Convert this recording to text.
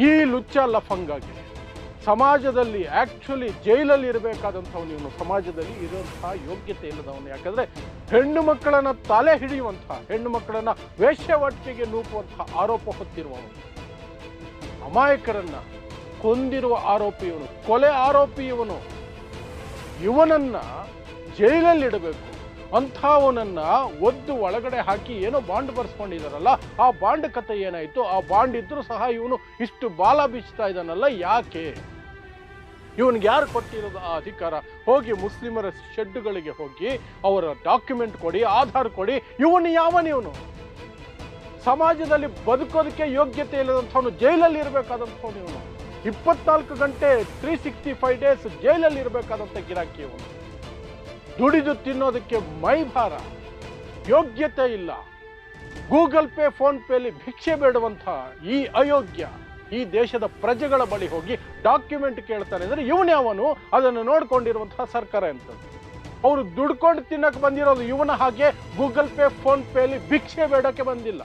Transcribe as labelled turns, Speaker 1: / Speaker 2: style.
Speaker 1: ಈ ಲುಚ್ಚ ಲಫಂಗಾಗಿ ಸಮಾಜದಲ್ಲಿ ಆ್ಯಕ್ಚುಲಿ ಜೈಲಲ್ಲಿ ಇರಬೇಕಾದಂಥವನು ಇವನು, ಸಮಾಜದಲ್ಲಿ ಇರುವಂತಹ ಯೋಗ್ಯತೆ ಇಲ್ಲದವನು. ಯಾಕಂದರೆ ಹೆಣ್ಣು ಮಕ್ಕಳನ್ನು ತಲೆ ಹಿಡಿಯುವಂತಹ, ಹೆಣ್ಣು ಮಕ್ಕಳನ್ನು ವೇಶ್ಯಾವಾಟಿಕೆಗೆ ನೂಕುವಂತಹ ಆರೋಪ ಹೊತ್ತಿರುವವನು, ಅಮಾಯಕರನ್ನು ಕೊಂದಿರುವ ಆರೋಪಿ ಇವನು, ಕೊಲೆ ಆರೋಪಿ ಇವನು. ಇವನನ್ನು ಜೈಲಲ್ಲಿಡಬೇಕು. ಅಂಥವನನ್ನು ಒದ್ದು ಒಳಗಡೆ ಹಾಕಿ ಏನೋ ಬಾಂಡ್ ಬರ್ಸ್ಕೊಂಡಿದ್ದಾರಲ್ಲ, ಆ ಬಾಂಡ್ ಕಥೆ ಏನಾಯಿತು? ಆ ಬಾಂಡ್ ಇದ್ರೂ ಸಹ ಇವನು ಇಷ್ಟು ಬಾಲ ಬೀಚ್ತಾ ಇದ್ದಾನಲ್ಲ, ಯಾಕೆ? ಇವನಿಗೆ ಯಾರು ಕೊಟ್ಟಿರೋದು ಆ ಅಧಿಕಾರ? ಹೋಗಿ ಮುಸ್ಲಿಮರ ಶೆಡ್ಡುಗಳಿಗೆ ಹೋಗಿ ಅವರ ಡಾಕ್ಯುಮೆಂಟ್ ಕೊಡಿ, ಆಧಾರ್ ಕೊಡಿ. ಇವನು ಯಾವನಿವನು? ಸಮಾಜದಲ್ಲಿ ಬದುಕೋದಕ್ಕೆ ಯೋಗ್ಯತೆ ಇಲ್ಲದಂಥವನು, ಜೈಲಲ್ಲಿ ಇರಬೇಕಾದಂಥವನು ಇವನು. 24 ಗಂಟೆ 365 ಡೇಸ್ ಜೈಲಲ್ಲಿ ಇರಬೇಕಾದಂಥ ಗಿರಾಕಿ ಇವನು. ದುಡಿದು ತಿನ್ನೋದಕ್ಕೆ ಮೈಭಾರ, ಯೋಗ್ಯತೆ ಇಲ್ಲ. ಗೂಗಲ್ ಪೇ ಫೋನ್ ಪೇಲಿ ಭಿಕ್ಷೆ ಬೇಡುವಂಥ ಈ ಅಯೋಗ್ಯ ಈ ದೇಶದ ಪ್ರಜೆಗಳ ಬಳಿ ಹೋಗಿ ಡಾಕ್ಯುಮೆಂಟ್ ಕೇಳ್ತಾನೆ ಅಂದರೆ ಇವನೇ ಅವನು. ಅದನ್ನು ನೋಡ್ಕೊಂಡಿರುವಂತಹ ಸರ್ಕಾರ ಎಂಥದ್ದು? ಅವರು ದುಡ್ಕೊಂಡು ತಿನ್ನಕ್ಕೆ ಬಂದಿರೋದು ಇವನ ಹಾಗೆ ಗೂಗಲ್ ಪೇ ಫೋನ್ ಪೇಲಿ ಭಿಕ್ಷೆ ಬೇಡೋಕ್ಕೆ ಬಂದಿಲ್ಲ.